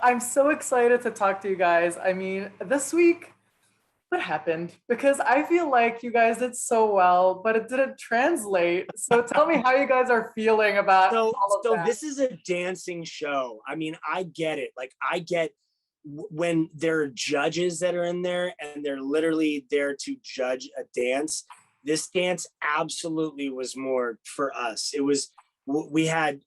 I'm so excited to talk to you guys. I mean, this week, what happened? Because I feel like you guys did so well, but it didn't translate. So tell me how you guys are feeling about all of So that. this is a dancing show. I mean, I get it. Like, I get when there are judges that are in there and they're literally there to judge a dance. This dance absolutely was more for us. It was, we had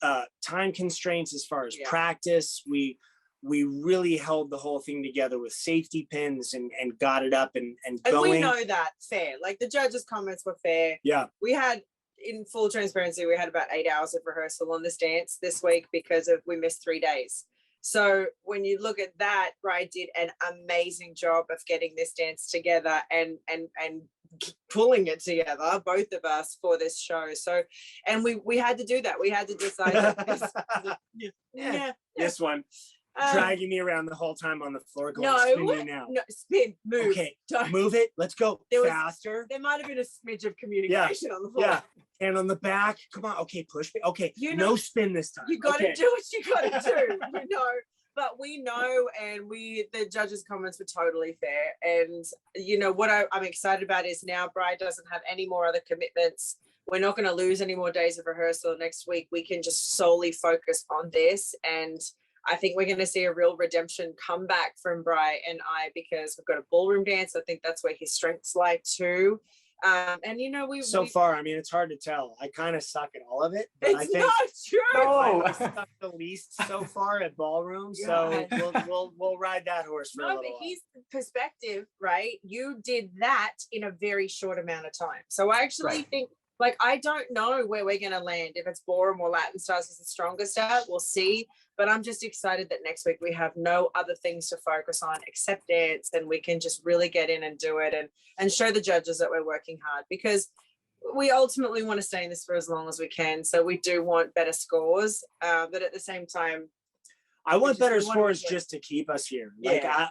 time constraints as far as practice. We really held the whole thing together with safety pins and got it up and going. And we know that fair. Like, the judges' comments were fair. Yeah. We had, in full transparency, we had about 8 hours of rehearsal on this dance this week because we missed 3 days. So when you look at that, Bri did an amazing job of getting this dance together and pulling it together, both of us, for this show. So, and we had to do that. We had to decide that this one. Dragging me around the whole time on the floor, going, spin me now. No, spin, move. Okay, move it. Let's go faster. There might have been a smidge of communication on the floor. Yeah, and on the back. Come on. Okay, push me. Okay, no spin this time. You got to do what you got to do. But we know, and the judges' comments were totally fair. And what I'm excited about is now Bri doesn't have any more other commitments. We're not going to lose any more days of rehearsal next week. We can just solely focus on this, and I think we're going to see a real redemption come back from Bri and I, because we've got a ballroom dance. I think that's where his strengths lie too. And far, I mean, it's hard to tell. I kind of suck at all of it. But it's not true. I suck the least so far at ballroom. So we'll ride that horse for a little while. But his perspective, right? You did that in a very short amount of time. So I actually think, like, I don't know where we're going to land. If it's ballroom or Latin Stars is the strongest at, we'll see. But I'm just excited that next week we have no other things to focus on except dance, and we can just really get in and do it and show the judges that we're working hard, because we ultimately want to stay in this for as long as we can. So we do want better scores, but at the same time, I want better scores just to keep us here.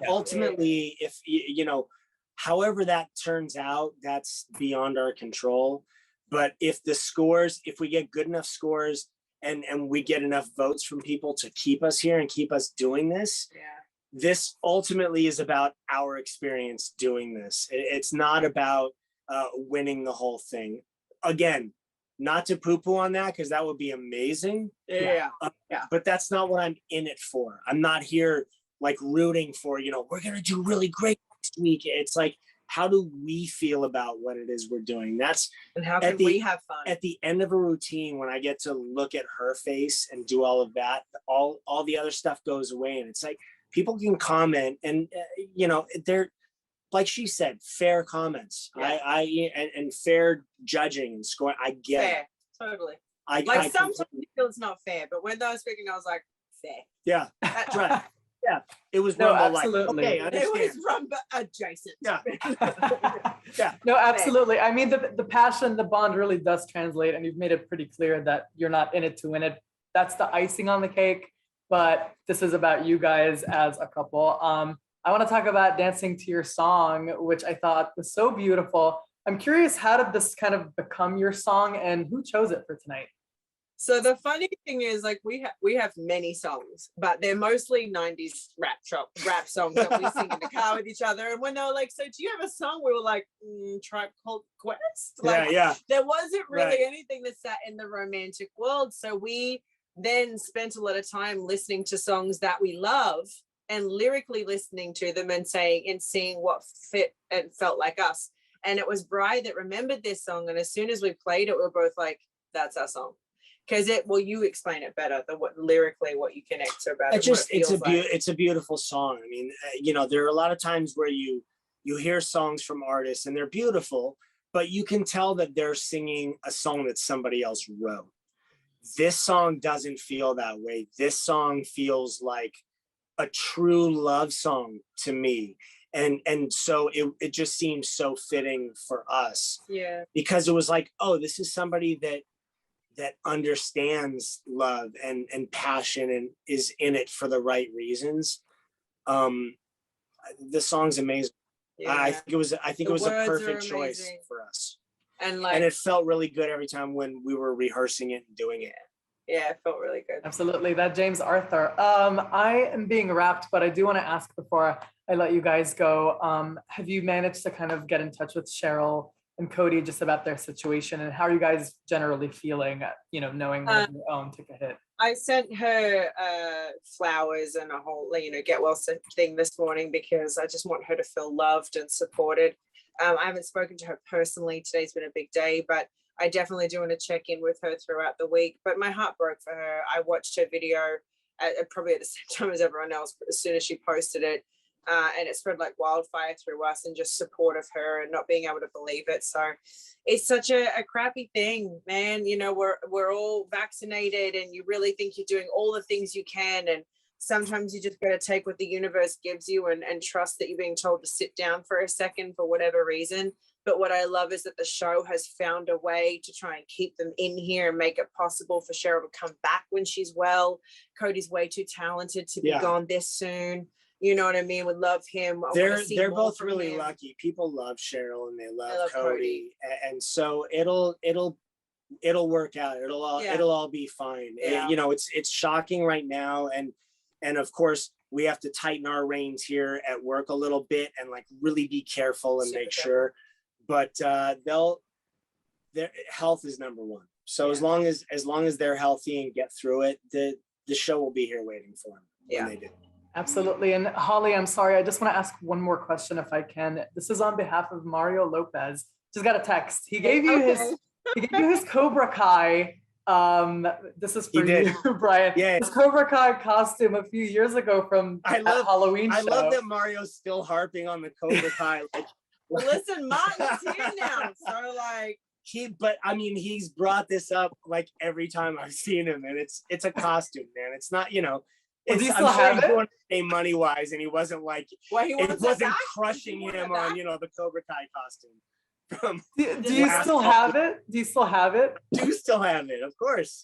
Ultimately, if however that turns out, that's beyond our control. But if we get good enough scores and we get enough votes from people to keep us here and keep us doing this, this ultimately is about our experience doing this. It's not about winning the whole thing. Again, not to poo-poo on that, because that would be amazing. But that's not what I'm in it for. I'm not here like rooting for, we're going to do really great next week. It's like, how do we feel about what it is we're doing? And how can we have fun? At the end of a routine, when I get to look at her face and do all of that, all the other stuff goes away. And it's like, people can comment and, they're, like she said, fair comments. And fair judging and scoring. I get fair. It. Totally. I sometimes you feel it's not fair, but when I was speaking, I was like, fair. Yeah, that's right. Yeah, it was Rumble absolutely. Like, okay, it was Rumble adjacent. Yeah. No, absolutely. I mean, the passion, the bond really does translate, and you've made it pretty clear that you're not in it to win it. That's the icing on the cake, but this is about you guys as a couple. I want to talk about Dancing to Your Song, which I thought was so beautiful. I'm curious, how did this kind of become your song, and who chose it for tonight? So the funny thing is, like, we have many songs, but they're mostly 90s rap songs that we sing in the car with each other. And when they were like, so do you have a song? We were like, Tribe Called Quest. Like, there wasn't really anything that sat in the romantic world. So we then spent a lot of time listening to songs that we love and lyrically listening to them and seeing what fit and felt like us. And it was Bri that remembered this song. And as soon as we played it, we were both like, that's our song. Because you explain it better than what you connect to about it. It's a beautiful song. I mean, there are a lot of times where you hear songs from artists and they're beautiful, but you can tell that they're singing a song that somebody else wrote. This song doesn't feel that way. This song feels like a true love song to me. And so it just seems so fitting for us. Yeah. Because it was like, oh, this is somebody that understands love and passion and is in it for the right reasons. The song's amazing. Yeah. I think it was a perfect choice for us. And it felt really good every time when we were rehearsing it and doing it. Yeah, it felt really good. Absolutely. That James Arthur. I am being wrapped, but I do want to ask before I let you guys go. Have you managed to kind of get in touch with Cheryl and Cody just about their situation, and how are you guys generally feeling, knowing one of your own took a hit? I sent her flowers and a whole, get well thing this morning because I just want her to feel loved and supported. I haven't spoken to her personally. Today's been a big day, but I definitely do want to check in with her throughout the week. But my heart broke for her. I watched her video probably at the same time as everyone else, as soon as she posted it. And it spread like wildfire through us, and just support of her and not being able to believe it. So it's such a crappy thing, man. We're all vaccinated and you really think you're doing all the things you can. And sometimes you just got to take what the universe gives you and trust that you're being told to sit down for a second for whatever reason. But what I love is that the show has found a way to try and keep them in here and make it possible for Cheryl to come back when she's well. Cody's way too talented to be gone this soon. You know what I mean? Would love him. They're both really lucky. People love Cheryl and they love Cody. And so it'll work out. It'll all be fine. Yeah. It's shocking right now. And of course we have to tighten our reins here at work a little bit and like really be careful and make sure. But their health is number one. So as long as they're healthy and get through it, the show will be here waiting for them when they do. Absolutely. And Holly, I'm sorry, I just want to ask one more question if I can. This is on behalf of Mario Lopez. Just got a text. He gave you his Cobra Kai. This is for you, Brian. Yeah. His Cobra Kai costume a few years ago from Halloween show. I love that Mario's still harping on the Cobra Kai. Well, listen, Martin's here now. So like he's brought this up like every time I've seen him, and it's a costume, man. It's not, do you still have it? Money wise, and he wasn't like it wasn't crushing him on the Cobra Kai costume. Do you still have it? Do you still have it? Do still have it, of course.